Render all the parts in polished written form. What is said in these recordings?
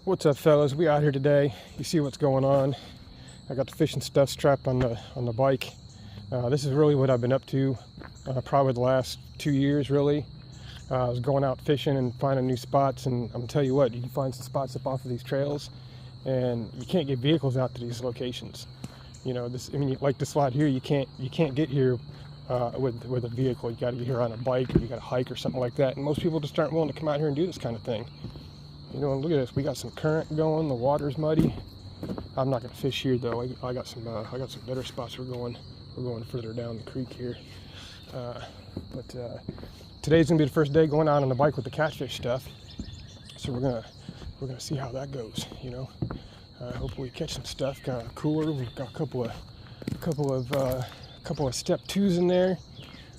What's up, fellas? We out here today. You see what's going on. I got the fishing stuff strapped on the bike. This is really what I've been up to probably the last 2 years, really. I was going out fishing and finding new spots, and I'm gonna tell you what, you can find some spots up off of these trails, and you can't get vehicles out to these locations. You know, like this spot here, you can't get here with a vehicle. You got to get here on a bike, or you got to hike or something like that. And most people just aren't willing to come out here and do this kind of thing. You know, look at this. We got some current going. The water's muddy. I'm not gonna fish here though. I got some better spots. We're going further down the creek here. But today's gonna be the first day going out on the bike with the catfish stuff. So we're gonna see how that goes. You know, hopefully we catch some stuff. Got a cooler. We've got a couple of step 2s in there.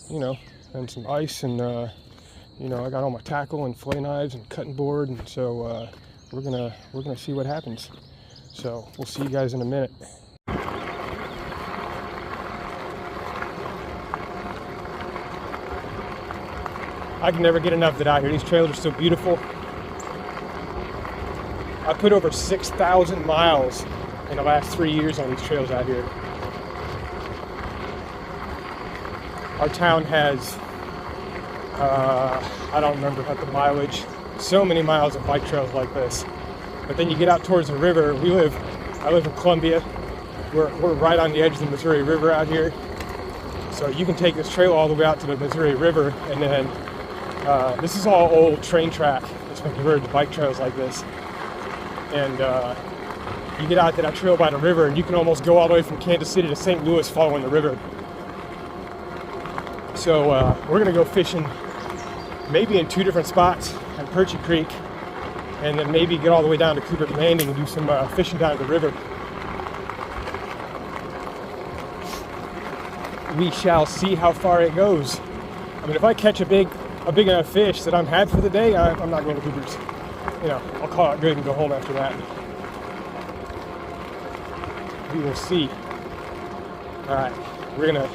You know, and some ice and. You know, I got all my tackle and fillet knives and cutting board, and so we're gonna see what happens. So we'll see you guys in a minute. I can never get enough of it out here. These trails are so beautiful. I put over 6,000 miles in the last 3 years on these trails out here. Our town has I don't remember about the mileage, so many miles of bike trails like this. But then you get out towards the river. I live in Columbia. We're right on the edge of the Missouri River out here. So you can take this trail all the way out to the Missouri River, and then this is all old train track. It's been converted to bike trails like this. And you get out to that trail by the river, and you can almost go all the way from Kansas City to St. Louis following the river. So we're gonna go fishing maybe in 2 different spots on Perche Creek, and then maybe get all the way down to Cooper's Landing and do some fishing down the river. We shall see how far it goes. I mean, if I catch a big enough fish that I'm had for the day, I'm not going to Cooper's. You know, I'll call it good and go home after that. We will see. All right, we're gonna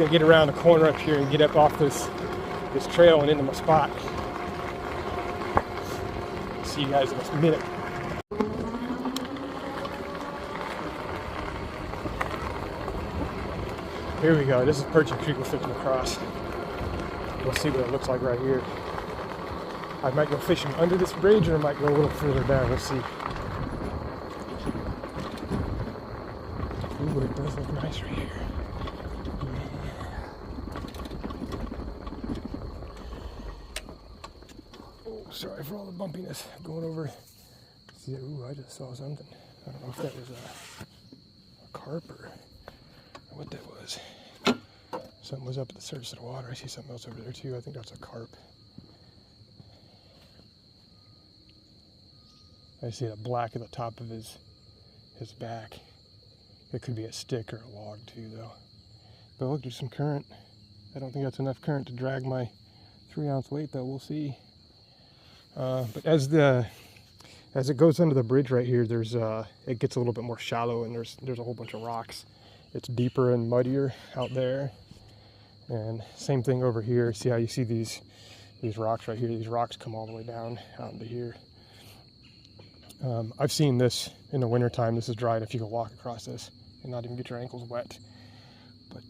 get around the corner up here and get up off this trail and into my spot. See you guys in a minute. Here we go. This is Perche Creek we're fishing across. We'll see what it looks like right here. I might go fishing under this bridge, or I might go a little further down. We'll see. Ooh, it does look nice right here. Sorry for all the bumpiness going over. See, ooh, I just saw something. I don't know if that was a carp or what that was. Something was up at the surface of the water. I see something else over there too. I think that's a carp. I see the black at the top of his back. It could be a stick or a log too, though. But look, there's some current. I don't think that's enough current to drag my 3-ounce weight, though. We'll see. But as it goes under the bridge right here, it gets a little bit more shallow, and there's a whole bunch of rocks. It's deeper and muddier out there, and same thing over here. See how you see these rocks right here? These rocks come all the way down out into here. I've seen this in the wintertime. This is dry enough you can walk across this and not even get your ankles wet. But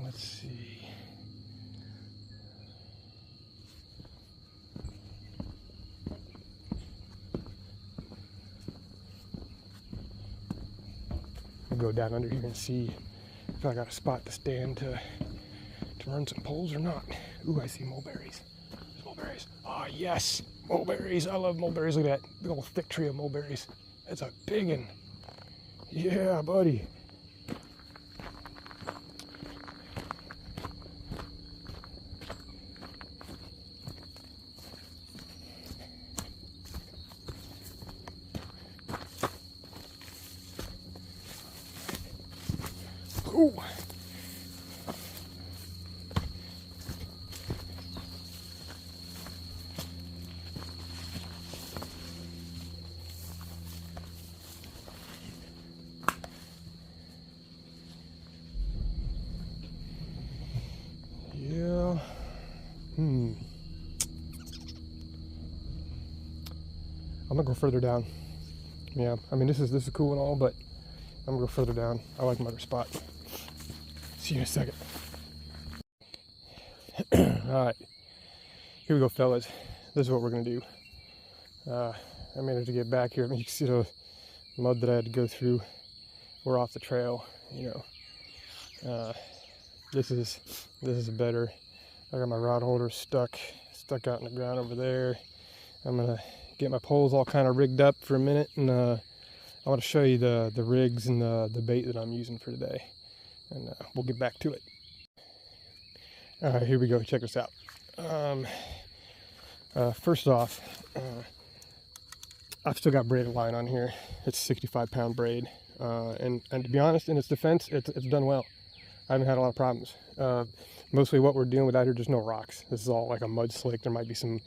let's see. Go down under here and see if I got a spot to stand to run some poles or not. Ooh, I see mulberries. There's mulberries. Oh yes, mulberries. I love mulberries. Look at that big old thick tree of mulberries. That's a big one. Yeah, buddy. Ooh. I'm gonna go further down. Yeah, I mean this is cool and all, but I'm gonna go further down. I like my other spot. See you in a second. All right, here we go, fellas. This is what we're gonna do. I managed to get back here. I mean, you can see the mud that I had to go through. We're off the trail, you know. This is better. I got my rod holder stuck out in the ground over there. I'm gonna get my poles all kind of rigged up for a minute, and I want to show you the rigs and the bait that I'm using for today, and we'll get back to it. All right, here we go. Check this out. First off, I've still got braided line on here. It's a 65-pound braid, and to be honest, in its defense, it's done well. I haven't had a lot of problems. Mostly what we're dealing with out here, there's no rocks. This is all like a mud slick. There might be some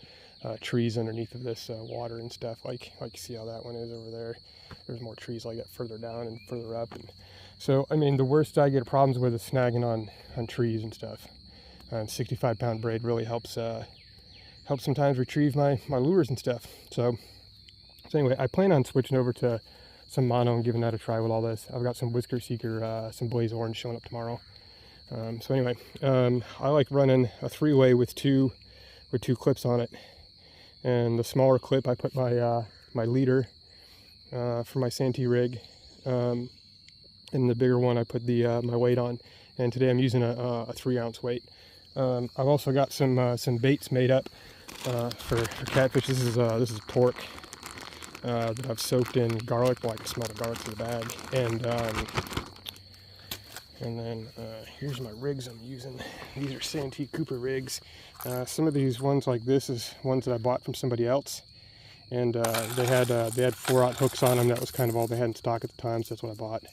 trees underneath of this water and stuff, like you see how that one is over there. There's more trees like that further down and further up, and so I mean the worst I get problems with is snagging on trees and stuff. And 65-pound braid really helps sometimes retrieve my lures and stuff. So anyway, I plan on switching over to some mono and giving that a try with all this. I've got some Whisker Seeker, some Blaze Orange showing up tomorrow. So anyway, I like running a 3-way with two clips on it. And the smaller clip, I put my leader for my Santee rig. And the bigger one, I put my weight on. And today I'm using a 3-ounce weight. I've also got some baits made up for catfish. This is pork that I've soaked in garlic. Well, I can smell the garlic through the bag. And then here's my rigs I'm using. These are Santee Cooper rigs. Some of these ones like this is ones that I bought from somebody else, and they had 4-aught hooks on them. That was kind of all they had in stock at the time, so that's what I bought.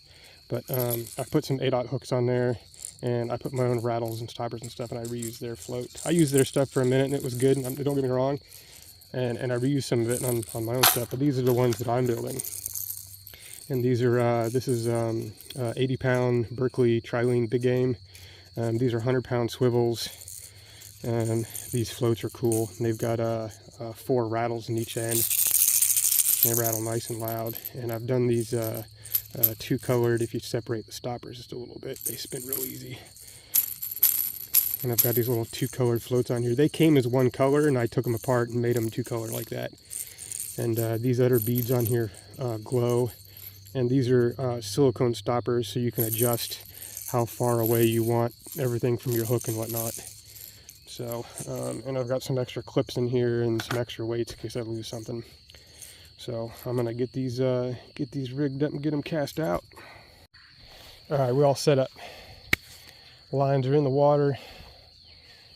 But I put some 8-aught hooks on there, and I put my own rattles and stoppers and stuff, and I reused their float. I used their stuff for a minute, and it was good. And don't get me wrong, and I reused some of it on my own stuff. But these are the ones that I'm building. And these are, this is 80-pound Berkeley Trilene Big Game. These are 100-pound swivels. These floats are cool. And they've got 4 rattles in each end. They rattle nice and loud. And I've done these 2-colored. If you separate the stoppers just a little bit, they spin real easy. And I've got these little 2-colored floats on here. They came as 1 color, and I took them apart and made them 2-color like that. And these other beads on here glow. And these are silicone stoppers, so you can adjust how far away you want everything from your hook and whatnot. So, and I've got some extra clips in here and some extra weights in case I lose something. So I'm gonna get these rigged up and get them cast out. All right, we're all set up. Lines are in the water.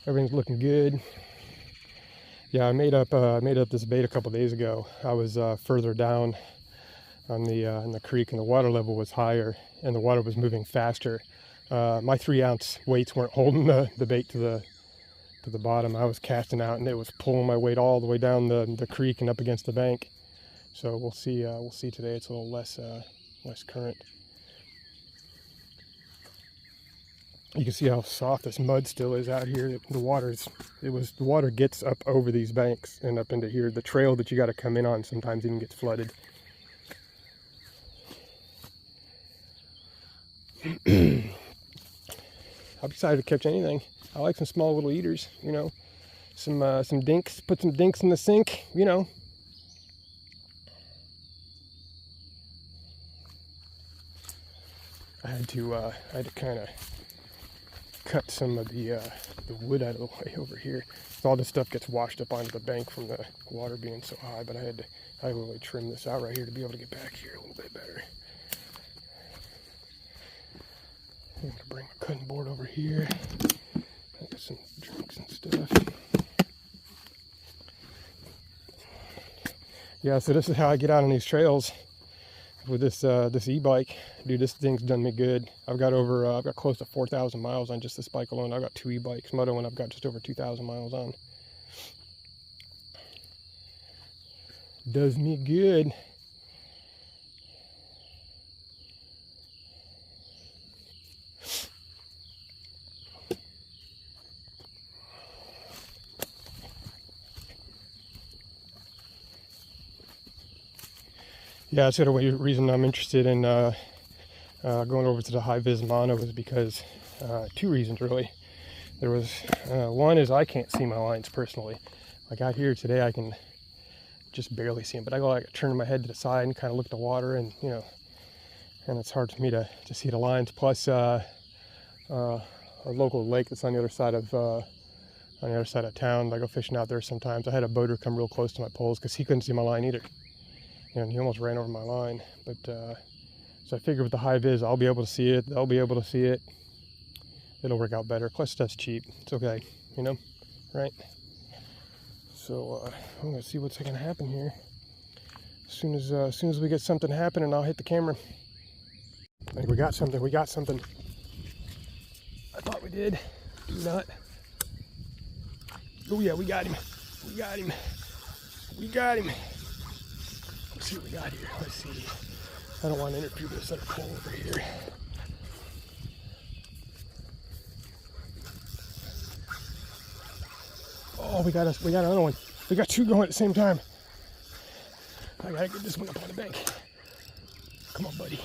Everything's looking good. Yeah, I made up this bait a couple days ago. I was further down on in the creek, and the water level was higher and the water was moving faster. My 3-ounce weights weren't holding the bait to the bottom. I was casting out, and it was pulling my weight all the way down the creek and up against the bank. So we'll see today. It's a little less current. You can see how soft this mud still is out here. The water gets up over these banks and up into here. The trail that you got to come in on sometimes even gets flooded. I'm excited to catch anything. I like some small little eaters, you know, some dinks. Put some dinks in the sink, you know. I had to kind of cut some of the wood out of the way over here. All this stuff gets washed up onto the bank from the water being so high, but I really trim this out right here to be able to get back here a little bit better. I'm gonna bring my cutting board over here. I got some drinks and stuff. Yeah, so this is how I get out on these trails with this e-bike. Dude, this thing's done me good. I've got close to 4,000 miles on just this bike alone. I've got 2 e-bikes. My other one I've got just over 2,000 miles on. Does me good. Yeah, that's the only reason I'm interested in going over to the high vis mono is because two reasons really. There was one is I can't see my lines personally. Like out here today, I can just barely see them, but I go like turn my head to the side and kind of look at the water, and you know, and it's hard for me to see the lines. Plus, a local lake that's on the other side of town. I go fishing out there sometimes. I had a boater come real close to my poles because he couldn't see my line either. You know, he almost ran over my line. But so I figured with the high vis, I'll be able to see it. They'll be able to see it. It'll work out better. Plus, stuff's cheap. It's okay, you know, right? So I'm gonna see what's gonna happen here. As soon as we get something happening, I'll hit the camera. I think we got something. We got something. I thought we did. Do not. Oh yeah, we got him. We got him. We got him. Let's see what we got here. Let's see. I don't want to interfere with this other pole over here. Oh, we got another one. We got two going at the same time. I gotta get this one up on the bank. Come on, buddy.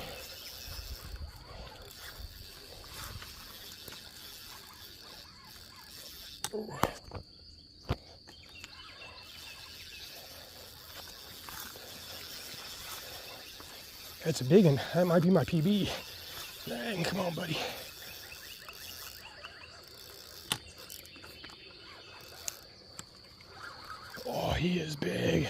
Oh. That's a big one. That might be my PB. Dang, come on, buddy. Oh, he is big.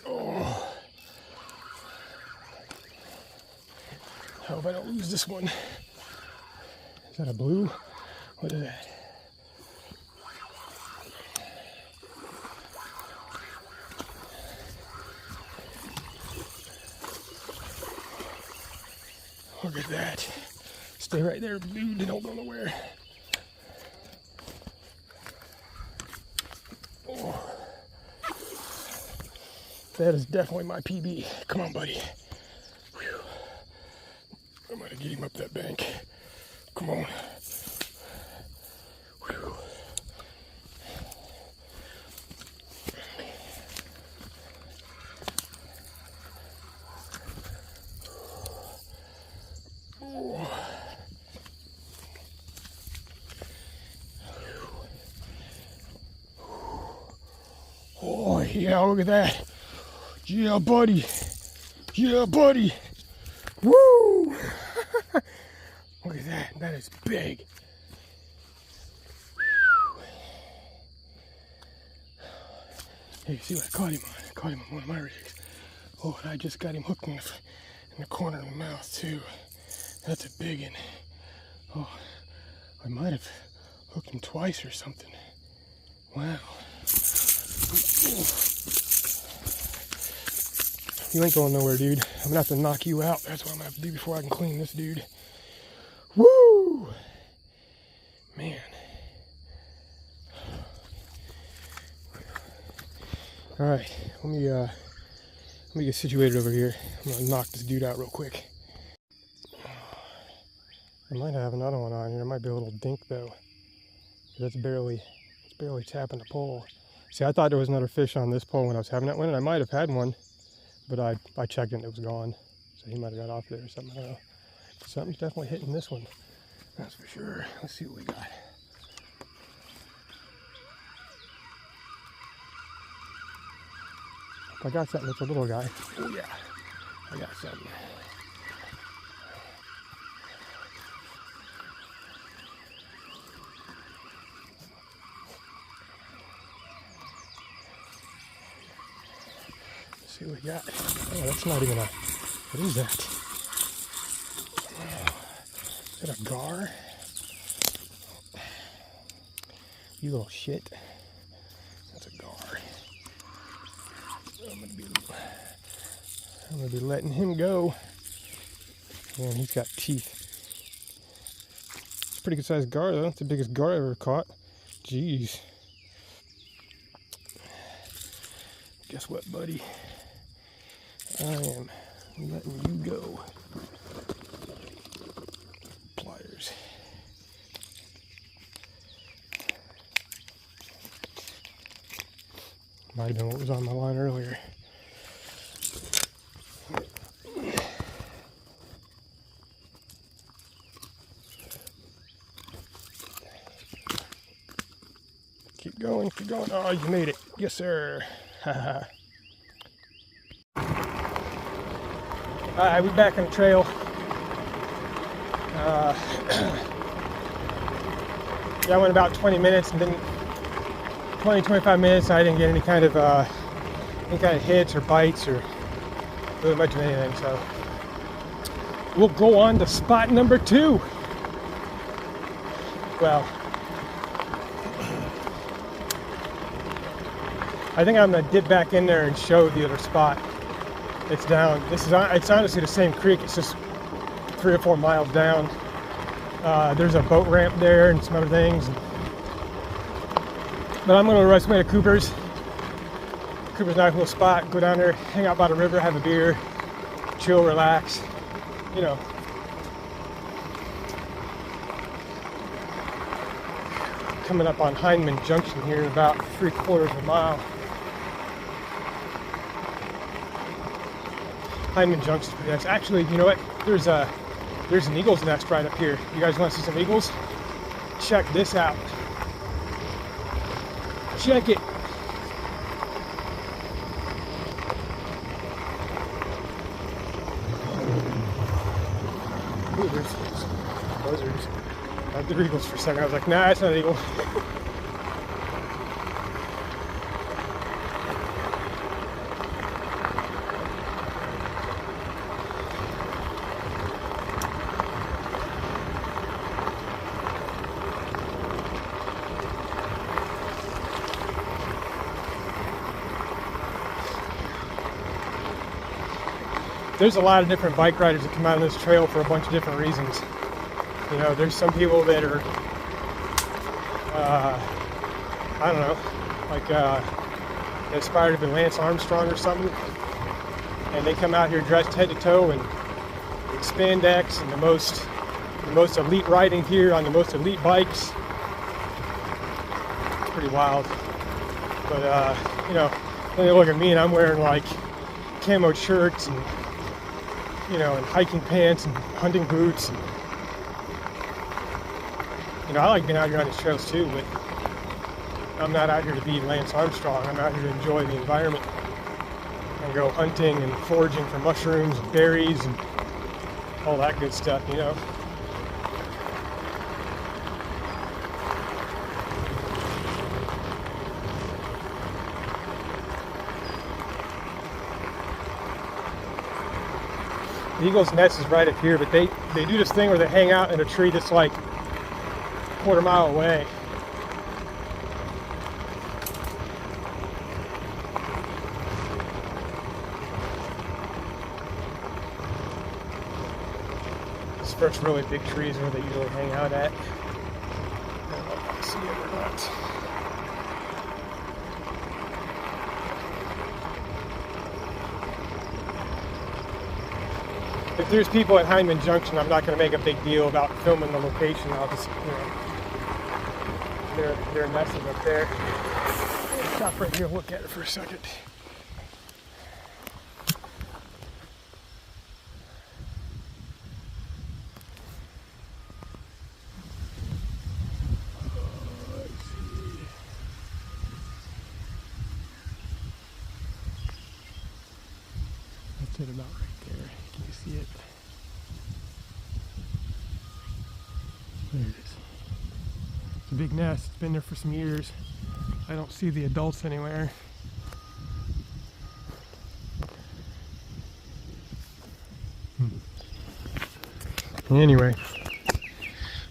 Oh. I hope I don't lose this one. Is that a blue? What is that? Look at that. Stay right there, dude. Don't go nowhere. Oh. That is definitely my PB. Come on, buddy. Whew. I'm gonna get him up that bank. Come on. Whew. Oh, yeah, look at that. Yeah, buddy. Yeah, buddy. Woo! Look at that. That is big. Hey, see what I caught him on? I caught him on one of my rigs. Oh, and I just got him hooked in the corner of the mouth, too. That's a big one. Oh, I might have hooked him twice or something. Wow. You ain't going nowhere, dude. I'm gonna have to knock you out. That's what I'm gonna have to do before I can clean this dude. Woo! Man. All right, let me get situated over here. I'm gonna knock this dude out real quick. I might have another one on here. It might be a little dink though. It's barely tapping the pole. See, I thought there was another fish on this pole when I was having that one, and I might have had one, but I checked it and it was gone. So he might have got off there or something. I don't know. Something's definitely hitting this one. That's for sure. Let's see what we got. I got something. It's a little guy. Oh yeah, I got something. Let's see what we got. Oh, that's not even a. What is that? Is that a gar? You little shit. That's a gar. I'm gonna be letting him go. Man, he's got teeth. It's a pretty good sized gar though. It's the biggest gar I ever caught. Jeez. Guess what, buddy? I am letting you go. Pliers. Might have been what was on my line earlier. Keep going, keep going. Oh, you made it. Yes, sir. Alright, we're back on the trail. Yeah, I went about 20 minutes and then 20-25 minutes. I didn't get any kind of hits or bites or really much of anything. So we'll go on to spot number 2. Well, I think I'm gonna dip back in there and show the other spot. It's down. It's honestly the same creek. It's just 3 or 4 miles down. There's a boat ramp there and some other things. But I'm gonna rest way to Cooper's. Cooper's a nice little spot. Go down there, hang out by the river, have a beer, chill, relax. You know. Coming up on Hindman Junction here in about 3/4 of a mile. Hindman Junction. Yes, actually, you know what? There's an eagle's nest right up here. You guys want to see some eagles? Check this out. Check it. Ooh, there's buzzards. I did eagles for a second. I was like, nah, it's not an eagle. There's a lot of different bike riders that come out on this trail for a bunch of different reasons. You know, there's some people that are, I don't know, like they aspire to be Lance Armstrong or something, and they come out here dressed head to toe in spandex and the most elite riding gear on the most elite bikes. It's pretty wild. But you know, when they look at me and I'm wearing like camo shirts and, you know, and hiking pants and hunting boots. And, you know, I like being out here on these trails too, but I'm not out here to be Lance Armstrong. I'm out here to enjoy the environment and go hunting and foraging for mushrooms and berries and all that good stuff, you know. The eagle's nest is right up here, but they do this thing where they hang out in a tree that's like a 1/4 mile away. This first really big tree is where they usually hang out at. I don't know if I can see it or not. If there's people at Hindman Junction, I'm not going to make a big deal about filming the location. I'll just, you know, their nest is up there. Stop right here and look at it for a second. That's it about right there. Can you see it? There it is. It's a big nest. It's been there for some years. I don't see the adults anywhere. Anyway,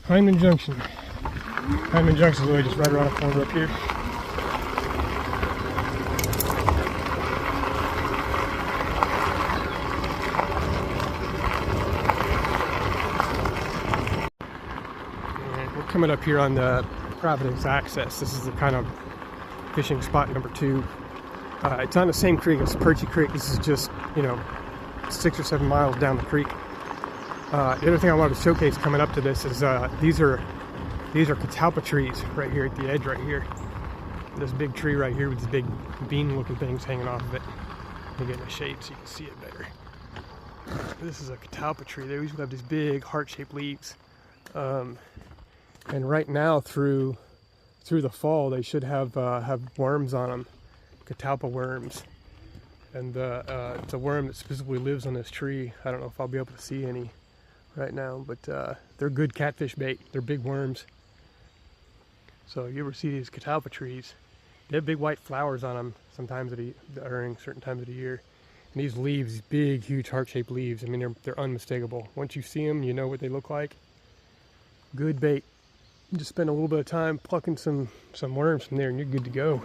Hindman Junction. Hindman Junction is really just right around the corner up here. Coming up here on the Providence Access. This is the kind of fishing spot number 2. It's on the same creek as Perche Creek. This is just, you know, 6 or 7 miles down the creek. The other thing I wanted to showcase coming up to this is these are catalpa trees right here at the edge right here. this big tree right here with these big bean-looking things hanging off of it. Let me get in the shade so you can see it better. This is a catalpa tree. They usually have these big heart-shaped leaves, and right now through the fall they should have worms on them, catalpa worms, and it's a worm that specifically lives on this tree. I don't know if I'll be able to see any right now, but they're good catfish bait. They're big worms. So you ever see these catalpa trees, they have big white flowers on them sometimes during certain times of the year. And these leaves, these big, huge heart-shaped leaves, I mean, they're unmistakable. Once you see them, you know what they look like. Good bait. You just spend a little bit of time plucking some worms from there and you're good to go.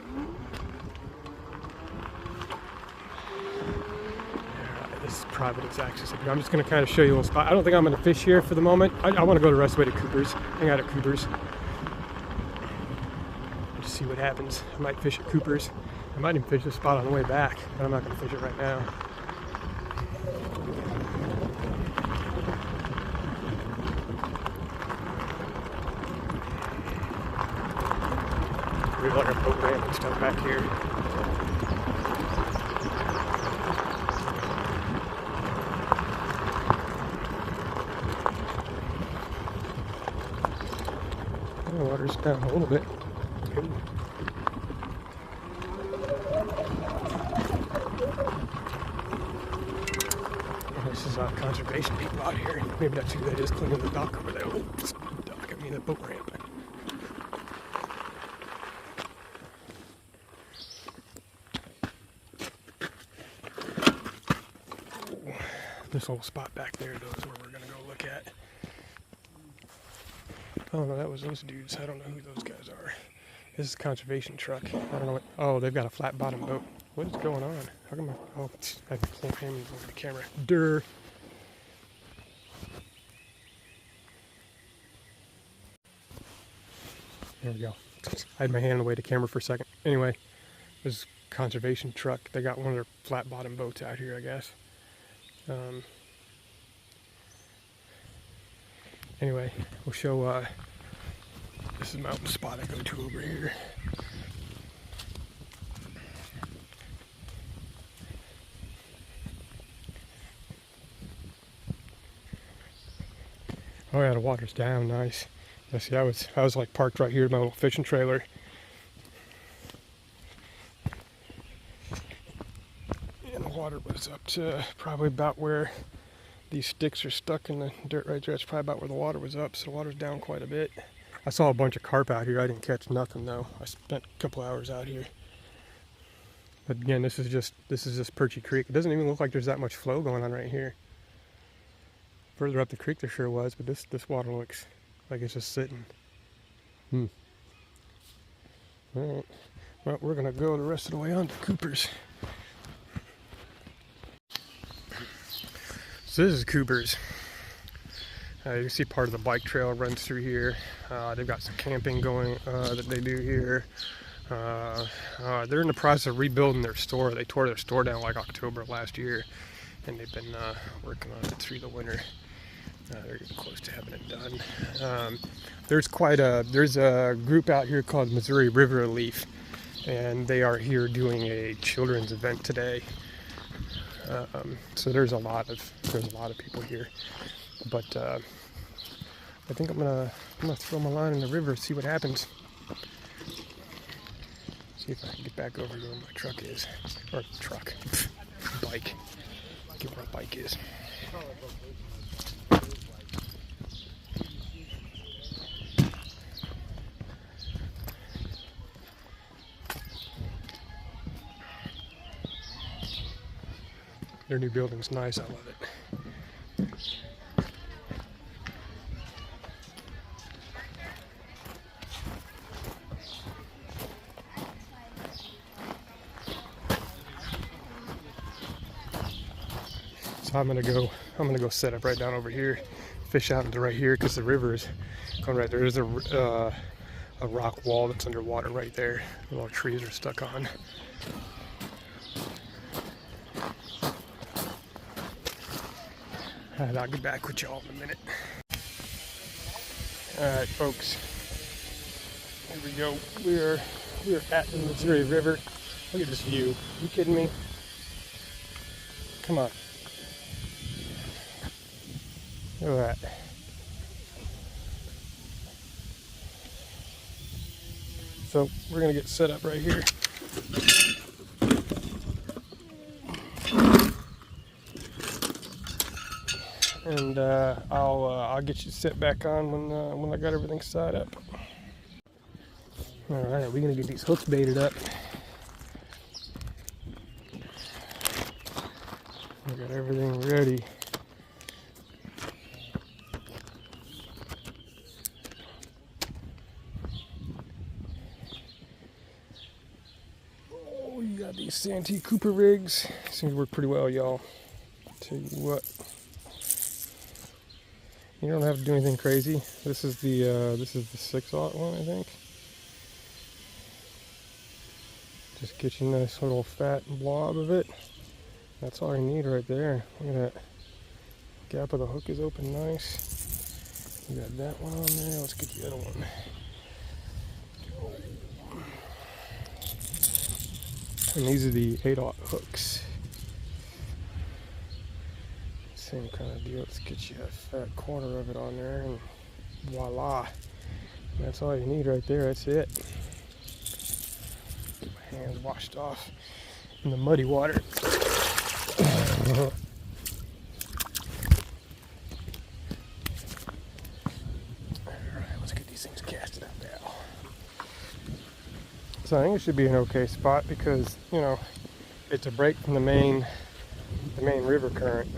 This is private access. I'm just going to kind of show you a little spot. I don't think I'm going to fish here for the moment. I want to go the rest of the way to Cooper's, hang out at Cooper's. Just see what happens. I might fish at Cooper's. I might even fish this spot on the way back, but I'm not going to fish it right now. We want our boat ramp and stuff back here. The water's down a little bit. Ooh. This is conservation people out here. Maybe that's who that is cleaning the dock over there. Oops, dock, I mean the boat ramp. This little spot back there, though, is where we're going to go look at. Oh, no, that was those dudes. I don't know who those guys are. This is a conservation truck. I don't know what... Oh, they've got a flat bottom boat. What is going on? How come I can't aim over the camera. Durr. There we go. I had my hand away the camera for a second. Anyway, this is a conservation truck. They got one of their flat bottom boats out here, I guess. Anyway, we'll show, this is a mountain spot I go to over here. Oh yeah, the water's down, nice. Yeah, see, I was like parked right here in my little fishing trailer. And the water was up to probably about where these sticks are stuck in the dirt right there. That's probably about where the water was up, so the water's down quite a bit. I saw a bunch of carp out here. I didn't catch nothing though. I spent a couple hours out here. But again, this is just Perche Creek. It doesn't even look like there's that much flow going on right here. Further up the creek there sure was, but this water looks like it's just sitting. Alright. Well, we're gonna go the rest of the way on to Cooper's. So this is Cooper's. You can see part of the bike trail runs through here. They've got some camping going that they do here. They're in the process of rebuilding their store. They tore their store down like October of last year, and they've been working on it through the winter. They're getting close to having it done. There's a group out here called Missouri River Relief, and they are here doing a children's event today. So there's a lot of people here, but I think I'm gonna throw my line in the river, see what happens. See if I can get back over to where my truck is, or truck, bike. Get where my bike is. Their new building's nice, I love it. So I'm gonna go set up right down over here, fish out into right here, because the river is going right there. There's a rock wall that's underwater right there. A lot of trees are stuck on. And I'll get back with y'all in a minute. Alright folks, here we go. We're at the Missouri River. Look at this view. Are you kidding me? Come on. Look at that. So we're gonna get set up right here. And I'll get you set back on when I got everything set up. All right, we're gonna get these hooks baited up. We got everything ready. Oh, you got these Santee Cooper rigs. Seems to work pretty well, y'all. Tell you what. You don't have to do anything crazy. This is the 6/0 one, I think. Just get you a nice little fat blob of it. That's all you need right there. Look at that. Gap of the hook is open nice. You got that one on there. Let's get the other one. And these are the 8/0 hooks. Same kind of deal. Let's get you a fat corner of it on there, and voila. That's all you need right there. That's it. Get my hands washed off in the muddy water. Alright, let's get these things casted up now. So I think it should be an okay spot because, you know, it's a break from the main river current.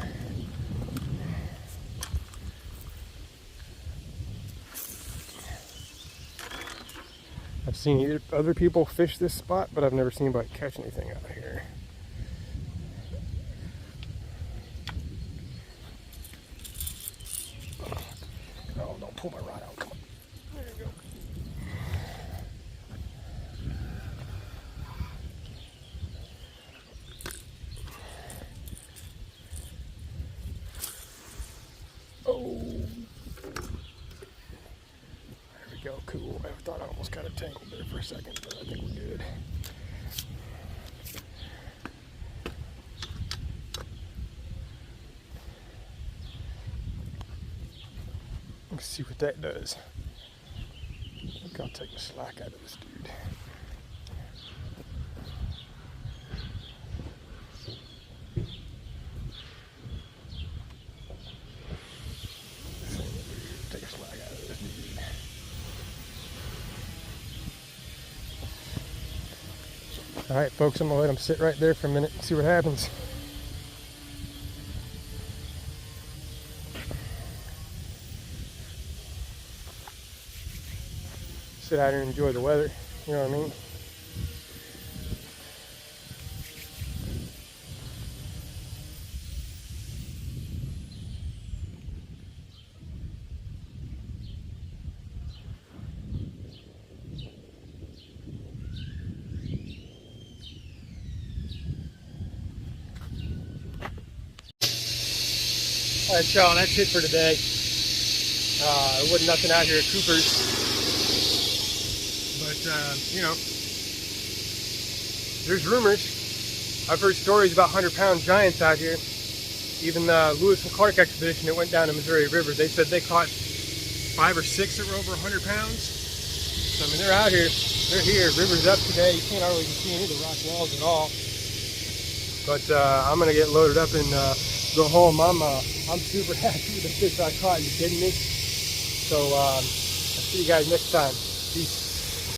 I've seen other people fish this spot, but I've never seen anybody catch anything out of here. Oh, don't pull my rod out. Come on. There you go. Oh. Go, cool. I thought I almost got it tangled there for a second, but I think we're good. Let's see what that does. I think I'll take the slack out of this dude. Take a slack out of this dude. All right, folks, I'm gonna let them sit right there for a minute and see what happens. Sit out here and enjoy the weather, you know what I mean? All right, y'all, that's it for today. There wasn't nothing out here at Cooper's, but you know, there's rumors. I've heard stories about 100-pound giants out here. Even the Lewis and Clark expedition that went down the Missouri River, they said they caught 5 or 6 that were over 100 pounds. So I mean, they're out here. They're here. River's up today. You can't hardly see any of the rock walls at all. But I'm gonna get loaded up and go home. I'm super happy with the fish I caught. Are you kidding me? So I'll see you guys next time. Peace.